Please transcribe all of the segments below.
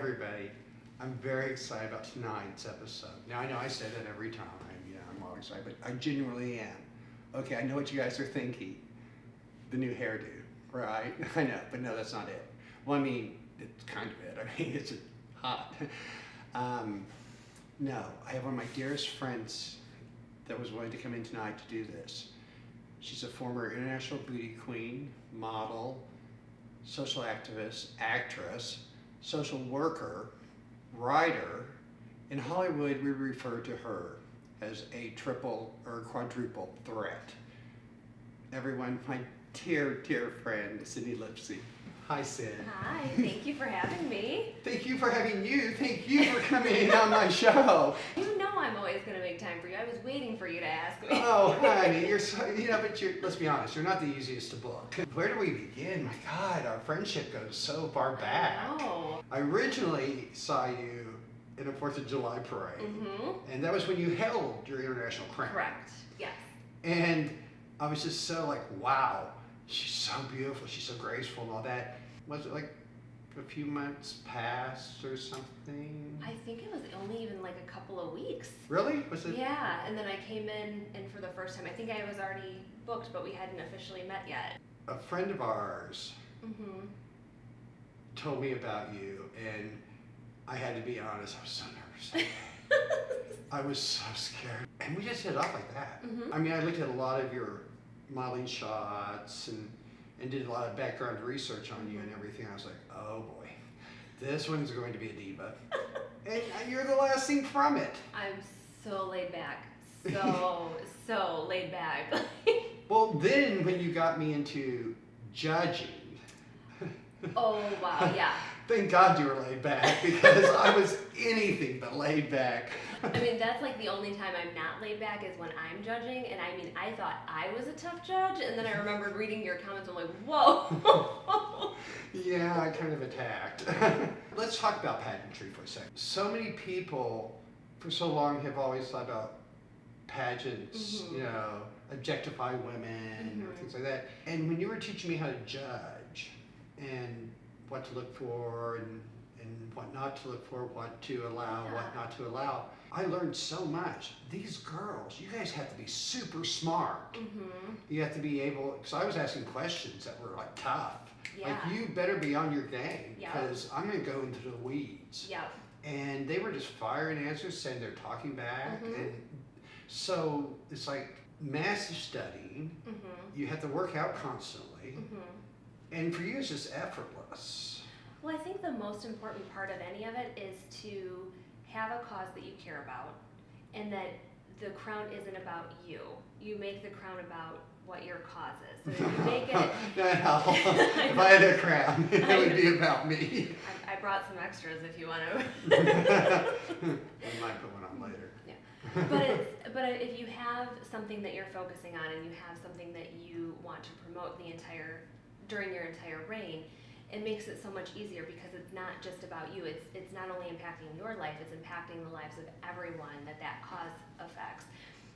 everybody. I'm very excited about tonight's episode. Now, I know I say that every time. I'm always excited, but I genuinely am. Okay, I know what you guys are thinking. The new hairdo, right? I know, but no, that's not it. Well, I mean, it's kind of it. I mean, it's hot. No, I have one of my dearest friends that was willing to come in tonight to do this. She's a former international beauty queen, model, social activist, actress, social worker, writer. In Hollywood, we refer to her as a triple or quadruple threat. Everyone, my dear, dear friend, Sydney Lipsey. Hi, Sid. Hi, thank you for having me. Thank you for having you. Thank you for coming in on my show. You know I'm always going to make time for you. I was waiting for you to ask me. Oh, honey, you're so, but let's be honest, you're not the easiest to book. Where do we begin? My God, our friendship goes so far back. I know. I originally saw you in a 4th of July parade. Mm-hmm. And that was when you held your international crown. Correct, yes. And I was just so like, wow, she's so beautiful, she's so graceful and all that. Was it like a few months past or something? I think it was only even like a couple of weeks. Really? Was it? Yeah, and then I came in and for the first time, I think I was already booked, but we hadn't officially met yet. A friend of ours Mm-hmm. told me about you, and I had to be honest, I was so nervous. I was so scared. And we just hit it off like that. Mm-hmm. I mean, I looked at a lot of your modeling shots and did a lot of background research on you and everything. I was like, oh boy, this one's going to be a diva. And you're the last thing from it. I'm so laid back. So laid back. Well, then when you got me into judging. Oh, wow, yeah. Thank God you were laid back, because I was anything but laid back. I mean, that's like the only time I'm not laid back is when I'm judging, and I mean, I thought I was a tough judge, and then I remembered reading your comments, I'm like, whoa. Yeah, I kind of attacked. Let's talk about pageantry for a second. So many people for so long have always thought about pageants, Mm-hmm. Objectify women or Mm-hmm. things like that. And when you were teaching me how to judge and what to look for and what not to look for, what to allow, Yeah. what not to allow, I learned so much. These girls, you guys have to be super smart. Mm-hmm. You have to be able, because I was asking questions that were like tough. Yeah. Like, you better be on your game, Yeah. because I'm going to go into the weeds. Yep. And they were just firing answers, saying they're talking back. Mhm. And so it's like massive studying. Mm-hmm. You have to work out constantly. Mm-hmm. And for you, it's just effortless. Well, I think the most important part of any of it is to have a cause that you care about, and that the crown isn't about you. You make the crown about what your cause is. So if you make it... Now, if I had a crown, it would be about me. I brought some extras if you want to. I might put one on later. Yeah. But if you have something that you're focusing on, and you have something that you want to promote during your entire reign, it makes it so much easier, because it's not just about you. It's not only impacting your life, it's impacting the lives of everyone that cause affects.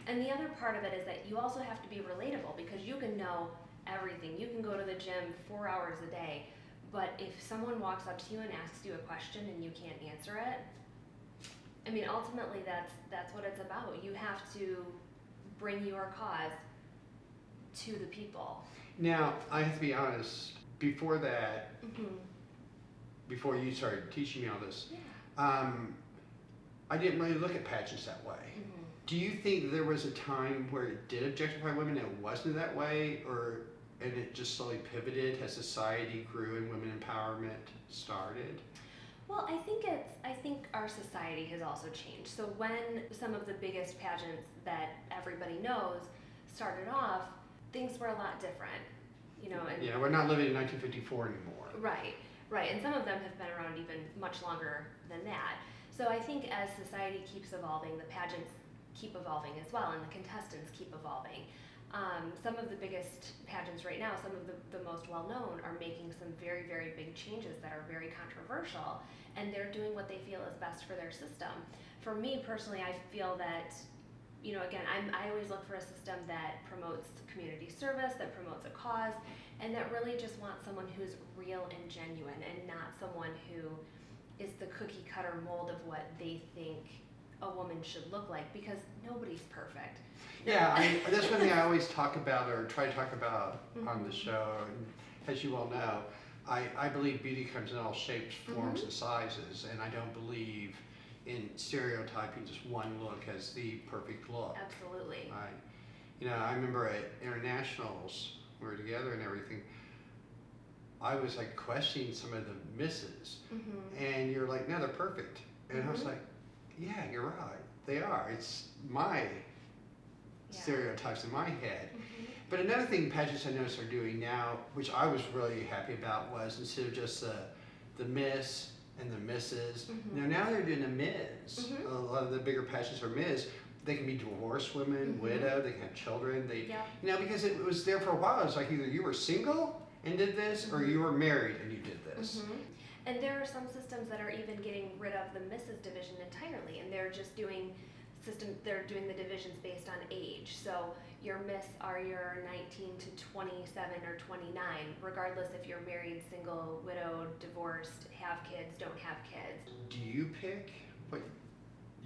And the other part of it is that you also have to be relatable, because you can know everything. You can go to the gym 4 hours a day, but if someone walks up to you and asks you a question and you can't answer it, I mean, ultimately that's what it's about. You have to bring your cause to the people. Now, I have to be honest, before that, Mm-hmm. before you started teaching me all this, Yeah. I didn't really look at pageants that way. Mm-hmm. Do you think there was a time where it did objectify women and it wasn't that way, and it just slowly pivoted as society grew and women empowerment started? Well, I think our society has also changed. So when some of the biggest pageants that everybody knows started off, things were a lot different, And Yeah, we're not living in 1954 anymore. Right, and some of them have been around even much longer than that. So I think as society keeps evolving, the pageants keep evolving as well, and the contestants keep evolving. Some of the biggest pageants right now, some of the most well-known, are making some very, very big changes that are very controversial, and they're doing what they feel is best for their system. For me personally, I feel that, again, I always look for a system that promotes community service, that promotes a cause, and that really just wants someone who's real and genuine, and not someone who is the cookie cutter mold of what they think a woman should look like, because nobody's perfect. Yeah, that's one thing I always talk about, or try to talk about on the show. And as you all know, I believe beauty comes in all shapes, forms, and sizes, and I don't believe in stereotyping just one look as the perfect look. Absolutely. I remember at internationals, we were together and everything, I was like questioning some of the misses, and you're like, no, they're perfect. And I was like, yeah, you're right, they are. It's my stereotypes in my head. But another thing pageants I noticed are doing now, which I was really happy about, was instead of just the Miss and the Misses, now they're doing a Ms. A lot of the bigger pageants are Ms. They can be divorced women, widow, they can have children. Because it was there for a while. It's like either you were single and did this, or you were married and you did this. And there are some systems that are even getting rid of the Mrs. division entirely, and they're just doing the divisions based on age. So your Miss are your 19 to 27 or 29, regardless if you're married, single, widowed, divorced, have kids, don't have kids. Do you pick what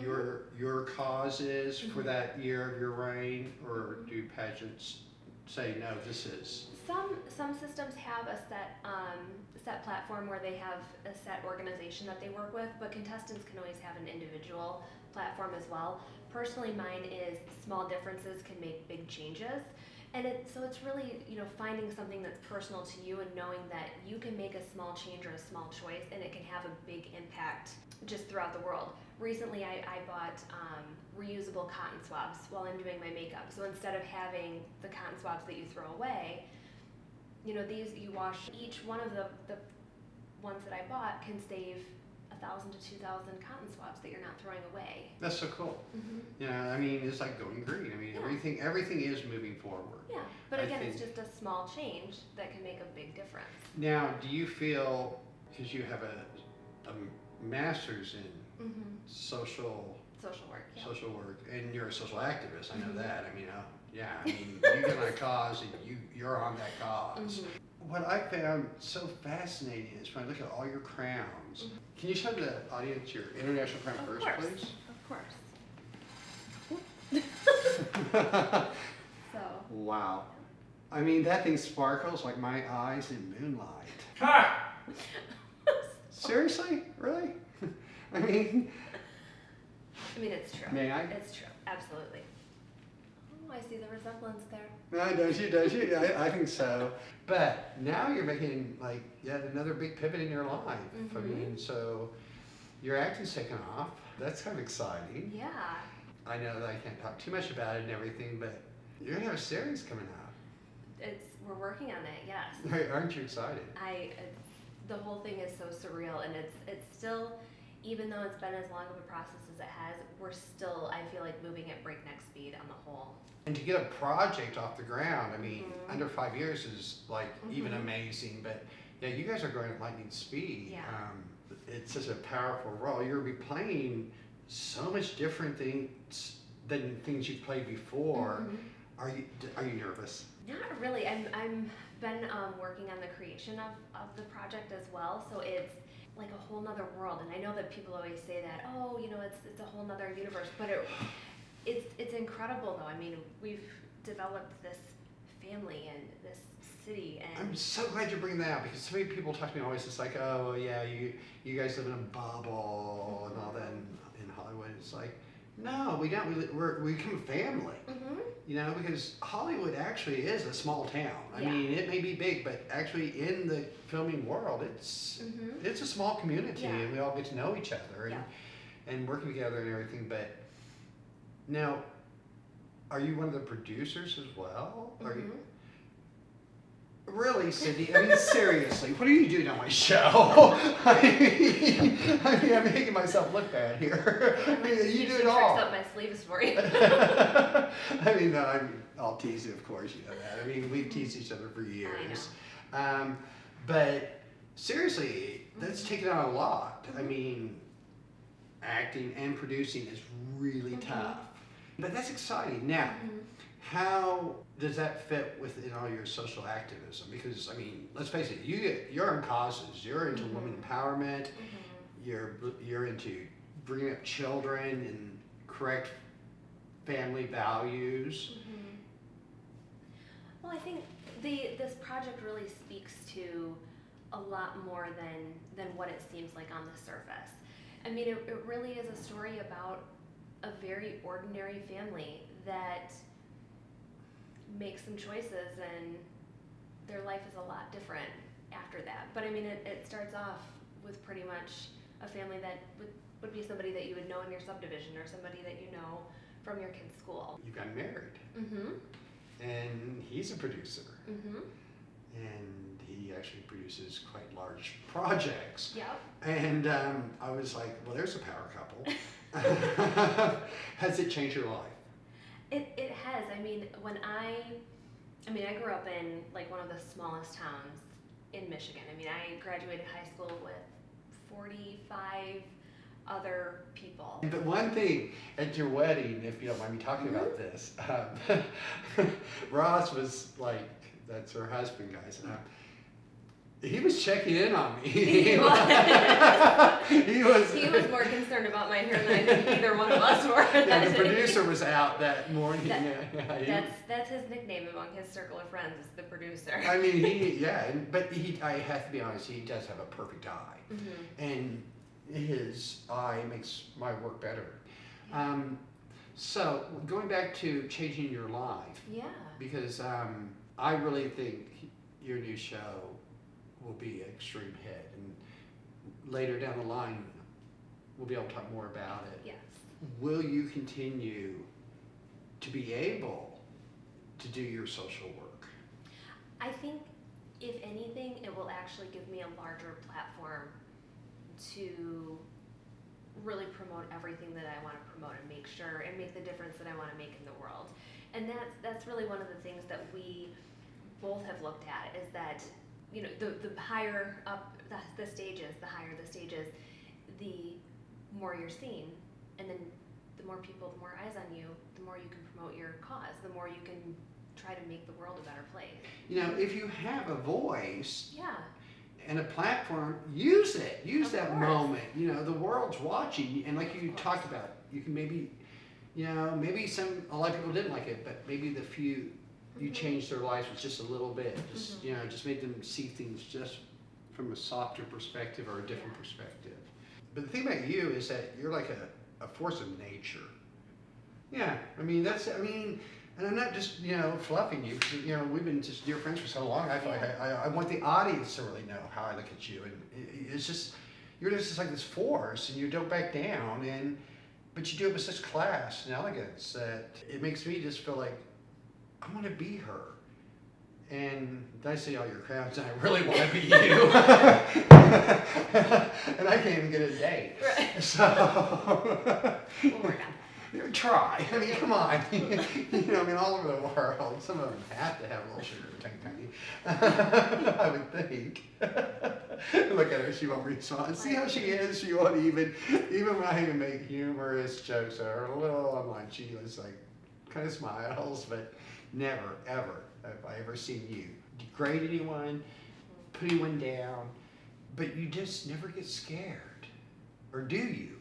your cause is for that year of your reign, or do pageants say, no, this is? Some systems have a set platform where they have a set organization that they work with, but contestants can always have an individual platform as well. Personally, mine is small differences can make big changes, and it's really finding something that's personal to you and knowing that you can make a small change or a small choice and it can have a big impact just throughout the world. Recently, I bought reusable cotton swabs while I'm doing my makeup. So instead of having the cotton swabs that you throw away, these you wash. Each one of the ones that I bought can save 1,000 to 2,000 cotton swabs that you're not throwing away. That's so cool. It's like going green. Everything is moving forward. Yeah, but again, it's just a small change that can make a big difference. Now, do you feel, because you have a master's in social work, and you're a social activist, I know that. You get on a cause and you're on that cause. What I found so fascinating is when I look at all your crowns. Can you show the audience your international crown first, please? Of course. So. Wow. That thing sparkles like my eyes in moonlight. Seriously? Really? It's true. May I? It's true. Absolutely. Oh, I see the resemblance there. No, does you? I think so. But now you're making yet another big pivot in your life. So your acting's taken off. That's kind of exciting. Yeah. I know that I can't talk too much about it and everything, but you're gonna have a series coming out. We're working on it. Yes. Aren't you excited? The whole thing is so surreal, and it's still, even though it's been as long of a process as it has, we're still, I feel like, moving at breakneck speed on the whole. And to get a project off the ground, under 5 years is even amazing. But yeah, you guys are going at lightning speed. Yeah. It's such a powerful role. You're gonna be playing so much different things than things you've played before. Are you nervous? Not really. I'm been working on the creation of the project as well, so it's like a whole nother world. And I know that people always say that, it's a whole nother universe, but it's incredible though. We've developed this family and this city, and I'm so glad you're bringing that out, because so many people talk to me always, it's like, oh well, yeah, you guys live in a bubble and all that in Hollywood. It's like, no, we don't. We become a family. Because Hollywood actually is a small town. It may be big, but actually in the filming world, it's a small community, and we all get to know each other and working together and everything. But now, are you one of the producers as well? Are you? Really, Sydney? Seriously, what are you doing on my show? I'm making myself look bad here. You do it all. Tricks up my sleeves for you. No, I'll tease you, of course, you know that. We've teased each other for years. I know. But seriously, that's taken on a lot. Acting and producing is really tough. But that's exciting. Now, how does that fit within all your social activism? Because, let's face it, you're in causes. You're into women empowerment. you're into bringing up children and correct family values. Mm-hmm. Well, I think this project really speaks to a lot more than what it seems like on the surface. I mean, it really is a story about a very ordinary family that makes some choices, and their life is a lot different after that. But I mean, it starts off with pretty much a family that would be somebody that you would know in your subdivision, or somebody that you know from your kid's school. You got married. Mm-hmm. And he's a producer. Mm-hmm. And he actually produces quite large projects. Yep. And I was like, well, there's a power couple. Has it changed your life? It has. I mean, I grew up in like one of the smallest towns in Michigan. I mean, I graduated high school with 45 other people. But one thing at your wedding, if you don't mind me talking about this, Ross was like, that's her husband, guys. He was checking in on me. He was. He was more concerned about my hair than I think either one of us were. Yeah, the producer was out that morning. That's his nickname among his circle of friends, is the producer. I mean, I have to be honest, he does have a perfect eye. Mm-hmm. And his eye makes my work better. Yeah. So going back to changing your life. Yeah. Because I really think your new show will be an extreme hit, and later down the line we'll be able to talk more about it. Yes. Will you continue to be able to do your social work? I think, if anything, it will actually give me a larger platform to really promote everything that I want to promote, and make the difference that I want to make in the world. And that's really one of the things that we both have looked at, is that, you know, the higher up the stages, the more you're seen, and then the more people, the more eyes on you, the more you can promote your cause, the more you can try to make the world a better place. You know, if you have a voice, yeah, and a platform, use it. Use that course. moment. You know, the world's watching, and like you talked about, you can maybe, you know, maybe a lot of people didn't like it, but maybe the few you changed their lives with just a little bit, just you know, just made them see things just from a softer perspective or a different perspective. But the thing about you is that you're like a force of nature. Yeah, and I'm not just, you know, fluffing you, because, you know, we've been just dear friends for so long. I feel like I want the audience to really know how I look at you, and it's just, you're just like this force, and you don't back down, but you do it with such class and elegance that it makes me just feel like I want to be her. And I see all your crowds, and I really want to be you. And I can't even get a date. Right. So we'll work on it. Try. I mean, come on. You know, I mean, all over the world, some of them have to have a little sugar, tiny. I would think. Look at her; she won't respond. See how she is? She won't even when I even make humorous jokes at her, a little online, she was like, kind of smiles, but never, ever have I ever seen you degrade anyone, put anyone down. But you just never get scared, or do you?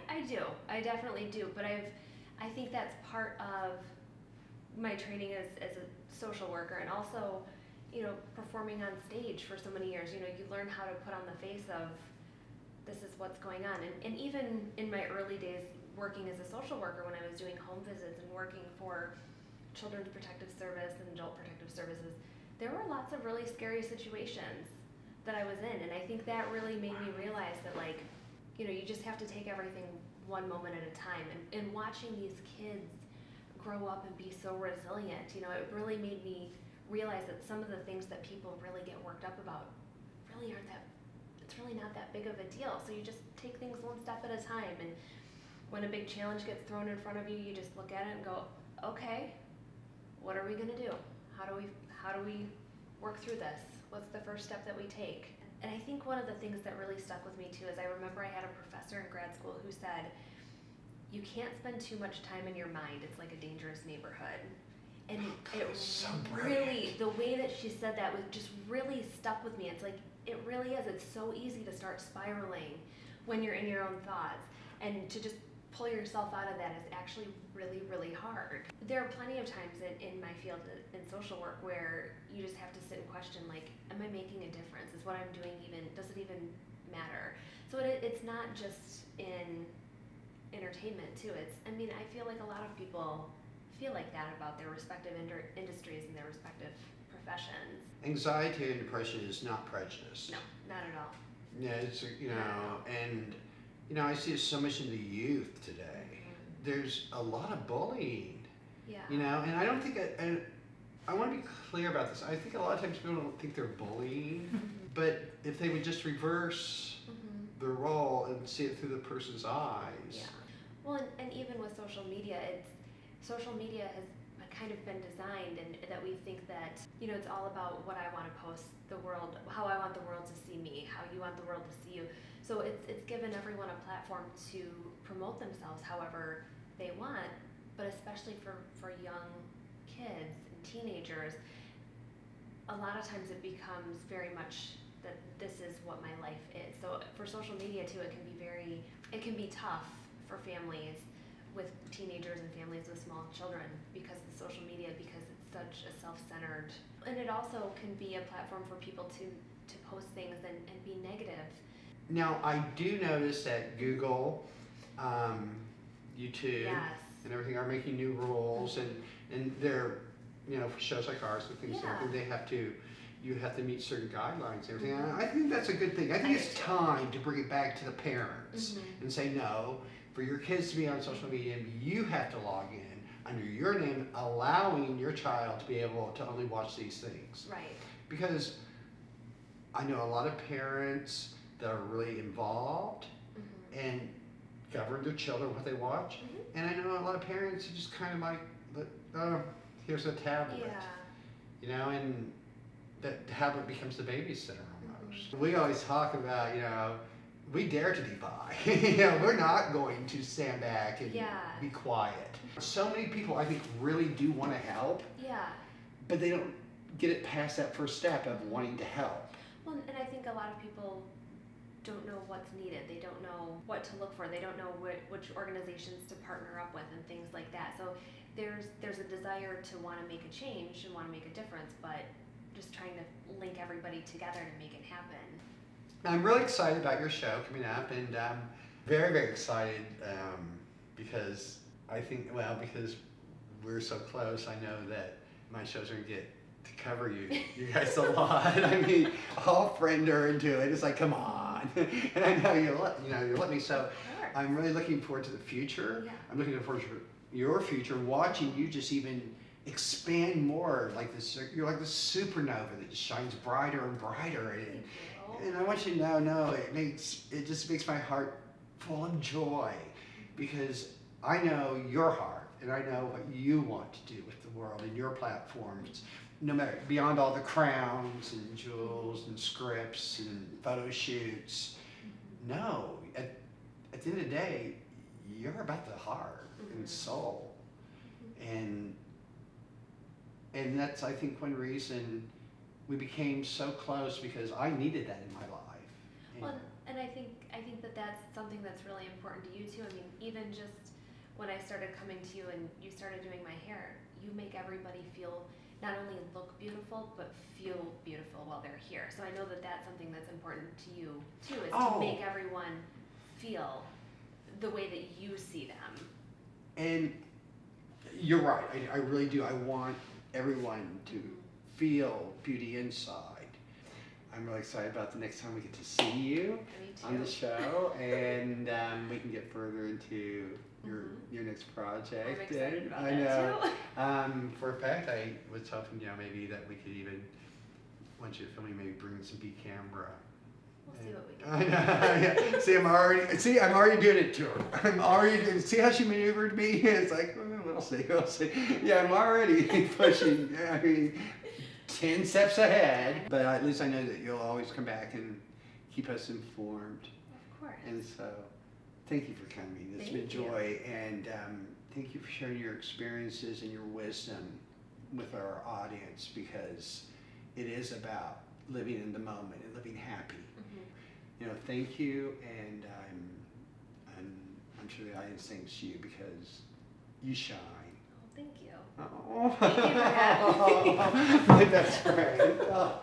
I do. I definitely do. But I think that's part of my training as a social worker, and also, you know, performing on stage for so many years. You know, you learn how to put on the face of, this is what's going on. And even in my early days working as a social worker, when I was doing home visits and working for Children's Protective Service and Adult Protective Services, there were lots of really scary situations that I was in. And I think that really made me realize that, like, you know, you just have to take everything one moment at a time. And watching these kids grow up and be so resilient, you know, it really made me realize that some of the things that people really get worked up about really aren't it's really not that big of a deal. So you just take things one step at a time. And when a big challenge gets thrown in front of you, you just look at it and go, okay, what are we gonna do? How do we work through this? What's the first step that we take? And I think one of the things that really stuck with me too is I remember I had a professor in grad school who said, you can't spend too much time in your mind. It's like a dangerous neighborhood. And it so really, the way that she said that was just really stuck with me. It's like, it really is. It's so easy to start spiraling when you're in your own thoughts. And to just pull yourself out of that is actually really, really hard. There are plenty of times in my field in social work where you just have to sit and question, like, am I making a difference? Is what I'm doing does it even matter? So it's not just in entertainment too. I feel like a lot of people feel like that about their respective industries and their respective professions. Anxiety and depression is not prejudice. No, not at all. Yeah, it's, and, I see it so much in the youth today. There's a lot of bullying, Yeah. and I don't think, and I want to be clear about this. I think a lot of times people don't think they're bullying, but if they would just reverse the role and see it through the person's eyes. Yeah. Well, and even with social media, social media has kind of been designed and that we think that, it's all about what I want to post the world, how I want the world to see me, how you want the world to see you. So it's given everyone a platform to promote themselves however they want, but especially for young kids and teenagers, a lot of times it becomes very much that this is what my life is. So for social media too, it can be tough for families with teenagers and families with small children because of social media, because it's such a self-centered, and it also can be a platform for people to post things and be negative. Now, I do notice that Google, YouTube, and everything are making new rules, and they're, for shows like ours and things like that, you have to meet certain guidelines and everything. And I think that's a good thing. I think it's time to bring it back to the parents and say, no, for your kids to be on social media, you have to log in under your name, allowing your child to be able to only watch these things. Right. Because I know a lot of parents that are really involved and govern their children what they watch. And I know a lot of parents who just kind of like, oh, here's a tablet. And that tablet becomes the babysitter almost. We always talk about, we dare to defy. We're not going to stand back and be quiet. So many people, I think, really do want to help. But they don't get it past that first step of wanting to help. Well, and I think a lot of people don't know what's needed. They don't know what to look for. They don't know which organizations to partner up with and things like that. So there's a desire to want to make a change and want to make a difference, but just trying to link everybody together to make it happen. I'm really excited about your show coming up, and very, very excited because I think, because we're so close, I know that my shows are going to get to cover you guys a lot. I mean, all friend are into it. It's like, come on. And I know you'll let me. So I'm really looking forward to the future. I'm looking forward to your future, watching you just even expand more like this. You're like the supernova that just shines brighter and brighter. And I want you to know, it just makes my heart full of joy because I know your heart and I know what you want to do with the world and your platforms. No matter, beyond all the crowns and jewels and scripts and photo shoots. No, at the end of the day, you're about the heart and soul. And that's, I think, one reason we became so close, because I needed that in my life. And I think that that's something that's really important to you too. I mean, even just when I started coming to you and you started doing my hair, you make everybody not only look beautiful, but feel beautiful while they're here. So I know that that's something that's important to you too, is to make everyone feel the way that you see them. And you're right, I really do. I want everyone to feel beauty inside. I'm really excited about the next time we get to see you on the show, and we can get further into your next project. I'm excited about that too. For a fact, I was hoping, maybe that we could even, once you're filming, maybe bring some B camera. We'll see what we can do. I know. See, I'm already doing it to her. See how she maneuvered me? It's like, we'll see. Yeah, I'm already pushing. 10 steps ahead. But at least I know that you'll always come back and keep us informed. Of course. And so, thank you for coming. It's been joy. And thank you for sharing your experiences and your wisdom with our audience, because it is about living in the moment and living happy. Thank you, and I'm I'm sure the audience thinks you because you shine. Oh, thank you. Oh, Thank you for having me. my best friend. Oh.